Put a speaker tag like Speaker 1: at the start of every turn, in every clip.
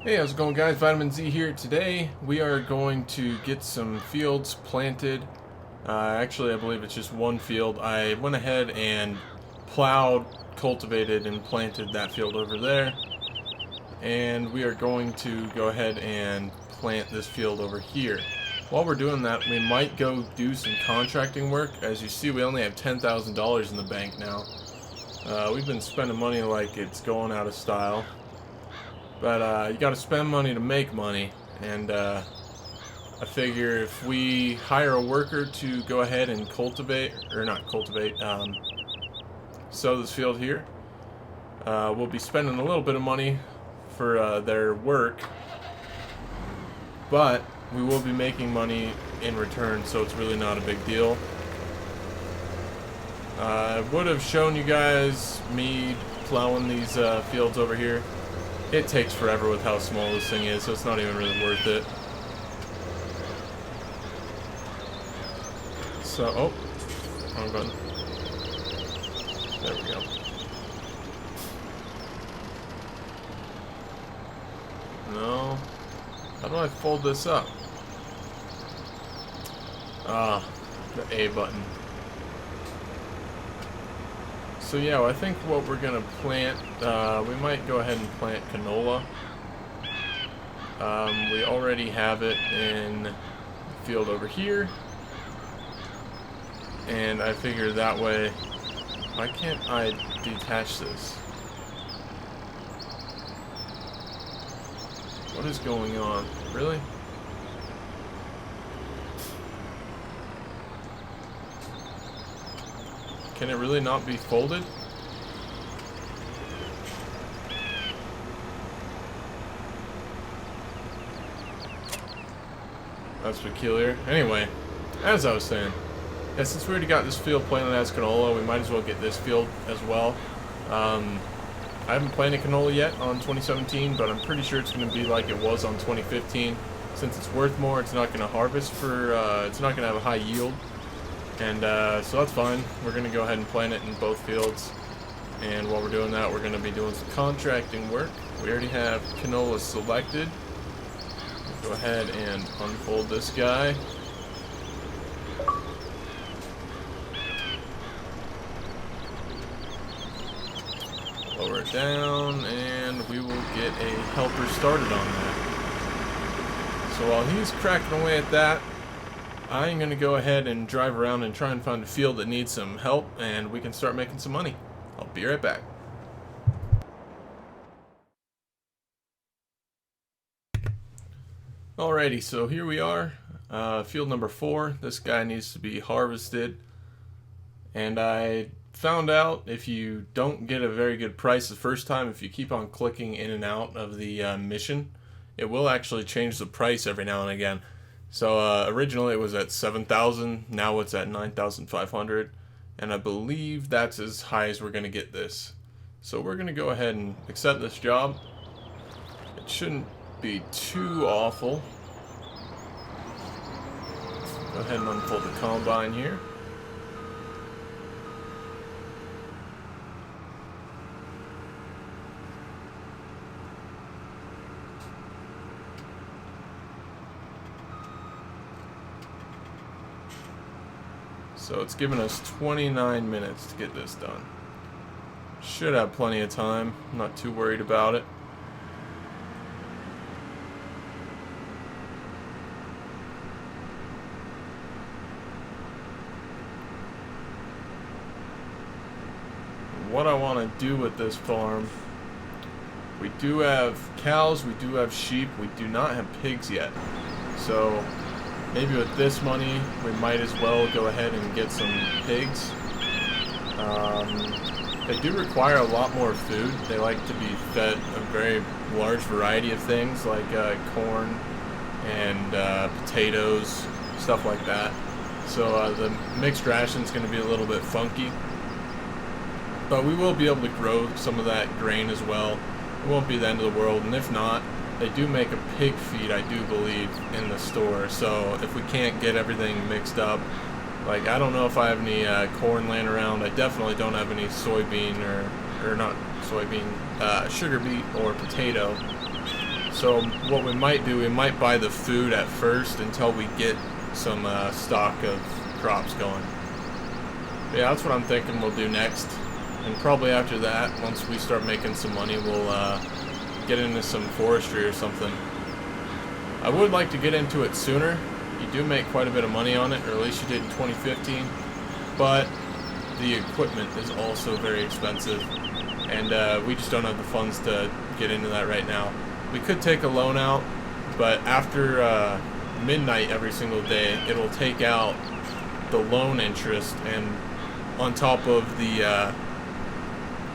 Speaker 1: Hey, how's it going, guys? Vitamin Z here. Today we are going to get some fields planted. Actually, I believe it's just one field. I went ahead and plowed, cultivated, and planted that field over there. And we are going to go ahead and plant this field over here. While we're doing that, we might go do some contracting work. As you see, we only have $10,000 in the bank now. We've been spending money like it's going out of style. But you gotta spend money to make money, and I figure if we hire a worker to go ahead and cultivate, or not cultivate, sow this field here, we'll be spending a little bit of money for their work, but we will be making money in return, so it's really not a big deal. I would have shown you guys me plowing these fields over here. It takes forever with how small this thing is, so it's not even really worth it. So, oh, wrong button. There we go. No. How do I fold this up? Ah, the A button. So yeah, I think what we're gonna plant, we might go ahead and plant canola. We already have it in the field over here, and I figure that way. Why can't I detach this? What is going on? Really? Can it really not be folded? That's peculiar. Anyway, as I was saying, yeah, since we already got this field planted as canola, we might as well get this field as well. I haven't planted canola yet on 2017, but I'm pretty sure it's going to be like it was on 2015. Since it's worth more, it's not going to harvest for, it's not going to have a high yield. And so that's fine. We're going to go ahead and plant it in both fields. And while we're doing that, we're going to be doing some contracting work. We already have canola selected. Go ahead and unfold this guy. Lower it down, and we will get a helper started on that. So while he's cracking away at that, I'm going to go ahead and drive around and try and find a field that needs some help, and we can start making some money. I'll be right back. Alrighty, so here we are, field number 4. This guy needs to be harvested, and I found out if you don't get a very good price the first time, if you keep on clicking in and out of the mission, it will actually change the price every now and again. So originally it was at 7,000, now it's at 9,500, and I believe that's as high as we're going to get this. So we're going to go ahead and accept this job. It shouldn't be too awful. Go ahead and unfold the combine here. So it's given us 29 minutes to get this done. Should have plenty of time. I'm not too worried about it. What I want to do with this farm, we do have cows, we do have sheep, we do not have pigs yet. So maybe with this money, we might as well go ahead and get some pigs. They do require a lot more food. They like to be fed a very large variety of things like corn and potatoes, stuff like that. So the mixed ration is going to be a little bit funky. But we will be able to grow some of that grain as well. It won't be the end of the world, and if not, they do make a pig feed, I do believe, in the store. So if we can't get everything mixed up, like I don't know if I have any corn laying around. I definitely don't have any soybean or not soybean, sugar beet or potato. So what we might do, we might buy the food at first until we get some stock of crops going. But yeah, that's what I'm thinking we'll do next. And probably after that, once we start making some money, we'll get into some forestry or something. I would like to get into it sooner. You do make quite a bit of money on it, or at least you did in 2015. But the equipment is also very expensive. And we just don't have the funds to get into that right now. We could take a loan out, but after midnight every single day, it'll take out the loan interest, and on top of the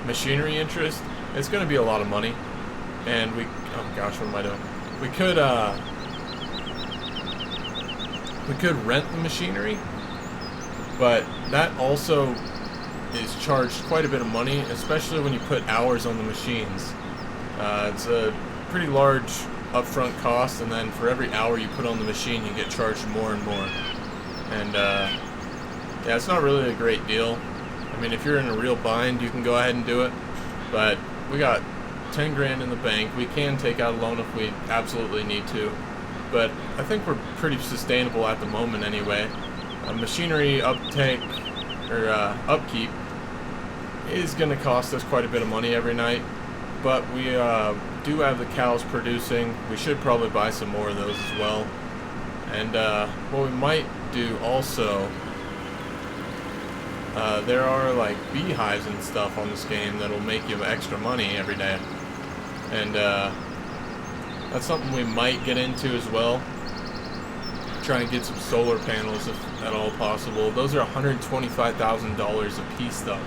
Speaker 1: machinery interest, it's going to be a lot of money. And we, oh gosh, what am I doing? We could rent the machinery, but that also is charged quite a bit of money, especially when you put hours on the machines. It's a pretty large upfront cost, and then for every hour you put on the machine, you get charged more and more. And yeah, it's not really a great deal. I mean, if you're in a real bind, you can go ahead and do it, but we got 10 grand in the bank. We can take out a loan if we absolutely need to, but I think we're pretty sustainable at the moment anyway. Machinery upkeep is going to cost us quite a bit of money every night, but we do have the cows producing. We should probably buy some more of those as well. And what we might do also, there are like beehives and stuff on this game that'll make you extra money every day, and that's something we might get into as well. Try and get some solar panels if at all possible. Those are $125,000 a piece though,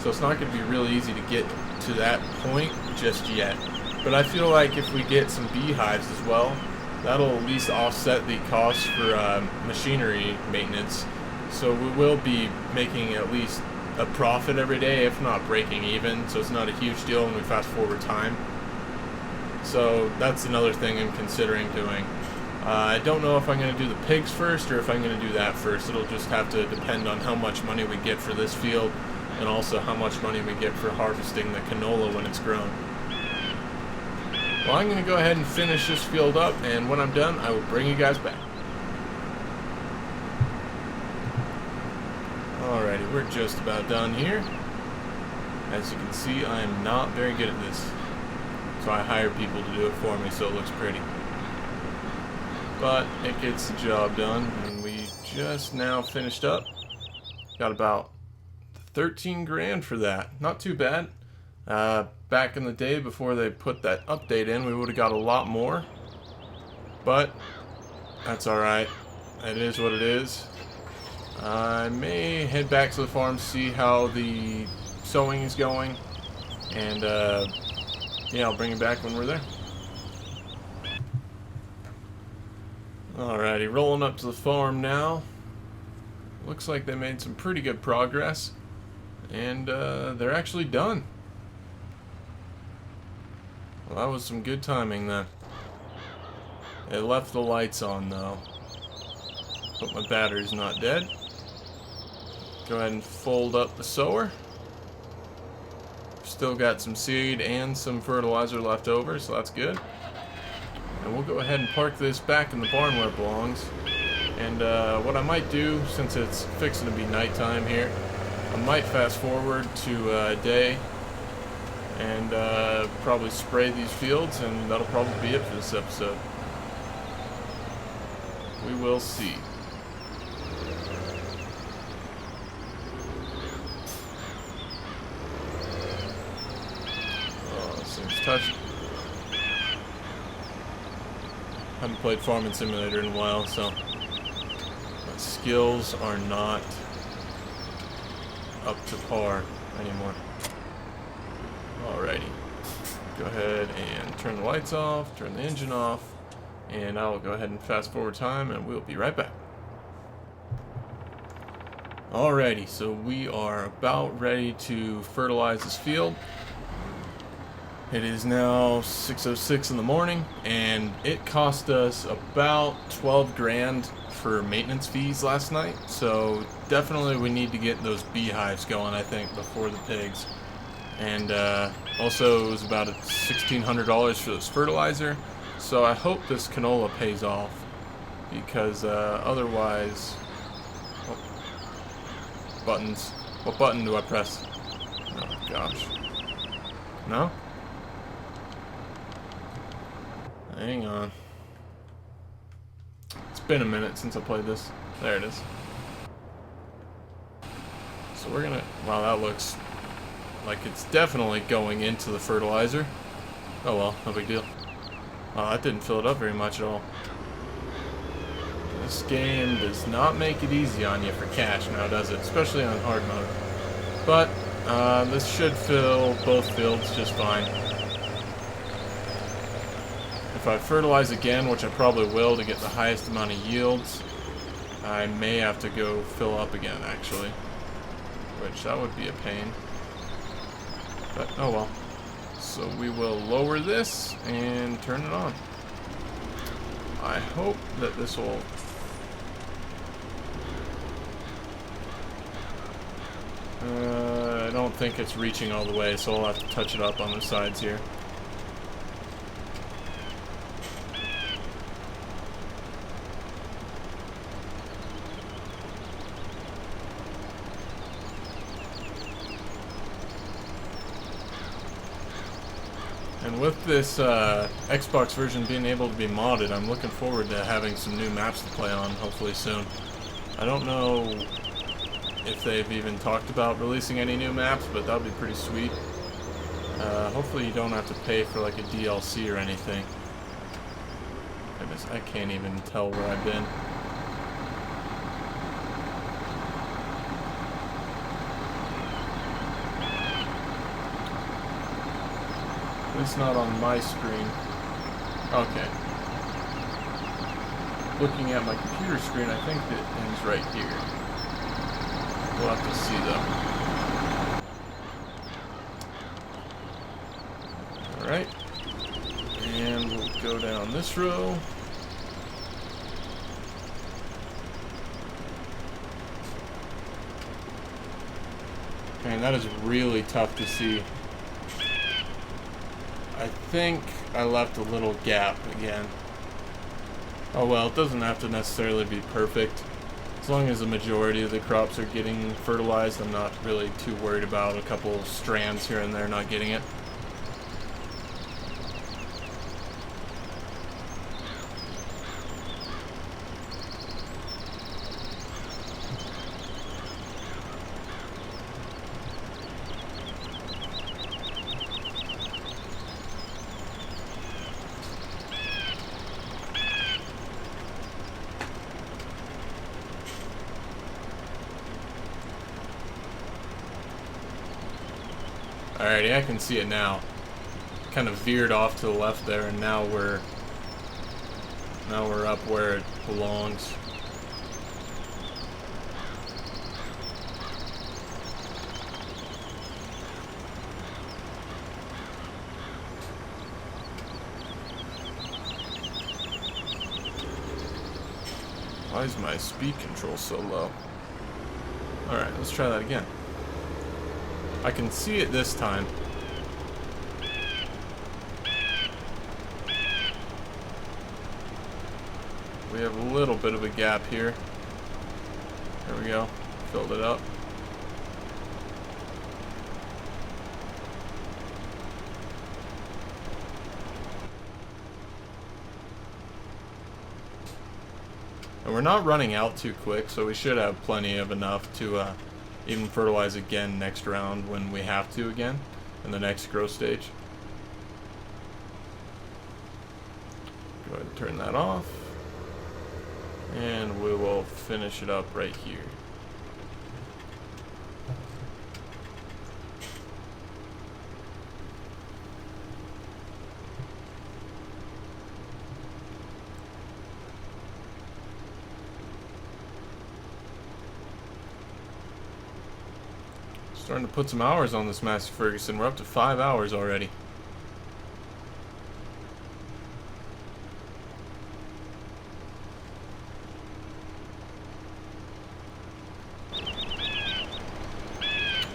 Speaker 1: so it's not going to be really easy to get to that point just yet. But I feel like if we get some beehives as well, that'll at least offset the cost for machinery maintenance. So we will be making at least a profit every day, if not breaking even, so it's not a huge deal when we fast forward time. So that's another thing I'm considering doing. I don't know if I'm going to do the pigs first or if I'm going to do that first. It'll just have to depend on how much money we get for this field, and also how much money we get for harvesting the canola when it's grown. Well, I'm going to go ahead and finish this field up, and when I'm done, I will bring you guys back. Alrighty, we're just about done here. As you can see, I am not very good at this, so I hire people to do it for me so it looks pretty. But it gets the job done, and we just now finished up. Got about 13 grand for that. Not too bad. Back in the day before they put that update in, we would have got a lot more. But that's alright. It is what it is. I may head back to the farm to see how the sowing is going. And yeah, I'll bring you back when we're there. Alrighty, rolling up to the farm now. Looks like they made some pretty good progress. And they're actually done. Well, that was some good timing then. They left the lights on though. Hope my battery's not dead. Go ahead and fold up the sower. Still got some seed and some fertilizer left over, so that's good. And we'll go ahead and park this back in the barn where it belongs. And what I might do, since it's fixing to be nighttime here, I might fast forward to day and probably spray these fields, and that'll probably be it for this episode. We will see. Oh, this thing's touched. Haven't played Farming Simulator in a while, so my skills are not up to par anymore. Alrighty. Go ahead and turn the lights off, turn the engine off, and I'll go ahead and fast forward time, and we'll be right back. Alrighty, so we are about ready to fertilize this field. It is now 6:06 in the morning, and it cost us about 12 grand for maintenance fees last night, so definitely we need to get those beehives going, I think, before the pigs. And also it was about $1,600 for this fertilizer, So I hope this canola pays off, because otherwise... Oh, buttons. What button do I press? Oh gosh. No? Hang on. It's been a minute since I played this. There it is. So we're gonna... Wow, that looks like it's definitely going into the fertilizer. Oh well, no big deal. Oh, that didn't fill it up very much at all. This game does not make it easy on you for cash now, does it? Especially on hard mode. But, this should fill both fields just fine. If I fertilize again, which I probably will to get the highest amount of yields, I may have to go fill up again, actually. Which, that would be a pain. But, oh well. So we will lower this and turn it on. I hope that this will... I don't think it's reaching all the way, so I'll have to touch it up on the sides here. And with this Xbox version being able to be modded, I'm looking forward to having some new maps to play on, hopefully soon. I don't know if they've even talked about releasing any new maps, but that would be pretty sweet. Hopefully you don't have to pay for like a DLC or anything. Goodness, I can't even tell where I've been. At least not on my screen. Okay. Looking at my computer screen, I think it ends right here. We'll have to see though. Alright. And we'll go down this row. Man, that is really tough to see. I think I left a little gap again. Oh well, it doesn't have to necessarily be perfect. As long as the majority of the crops are getting fertilized, I'm not really too worried about a couple strands here and there not getting it. Alrighty, I can see it now. Kind of veered off to the left there, and now we're up where it belongs. Why is my speed control so low? Alright, let's try that again. I can see it this time. We have a little bit of a gap here. There we go. Filled it up. And we're not running out too quick, so we should have plenty of enough to even fertilize again next round when we have to again in the next growth stage. Go ahead and turn that off. And we will finish it up right here. Starting to put some hours on this Master Ferguson. We're up to 5 hours already.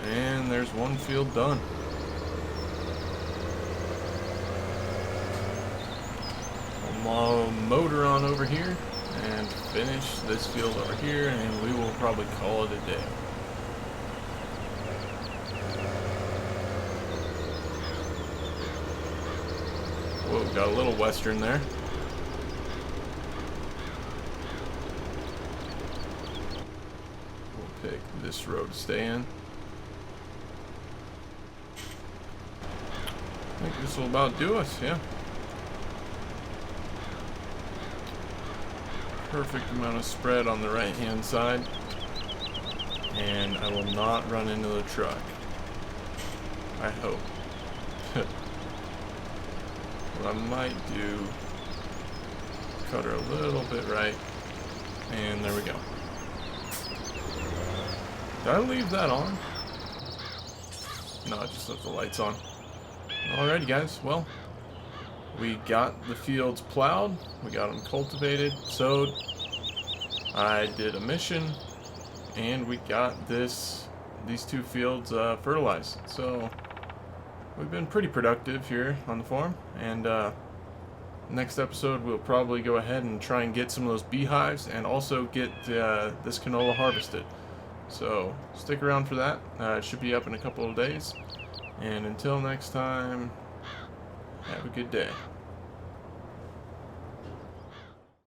Speaker 1: And there's one field done. motor on over here and finish this field over here, and we will probably call it a day. Whoa, got a little western there. We'll pick this road to stay in. I think this will about do us, yeah. Perfect amount of spread on the right hand side, and I will not run into the truck. I hope. What I might do, cut her a little bit right, and there we go. Did I leave that on? No, I just left the lights on. Alrighty guys, well, we got the fields plowed, we got them cultivated, sowed, I did a mission, and we got these two fields fertilized. So we've been pretty productive here on the farm, and next episode we'll probably go ahead and try and get some of those beehives and also get this canola harvested. So stick around for that. It should be up in a couple of days. And until next time, have a good day.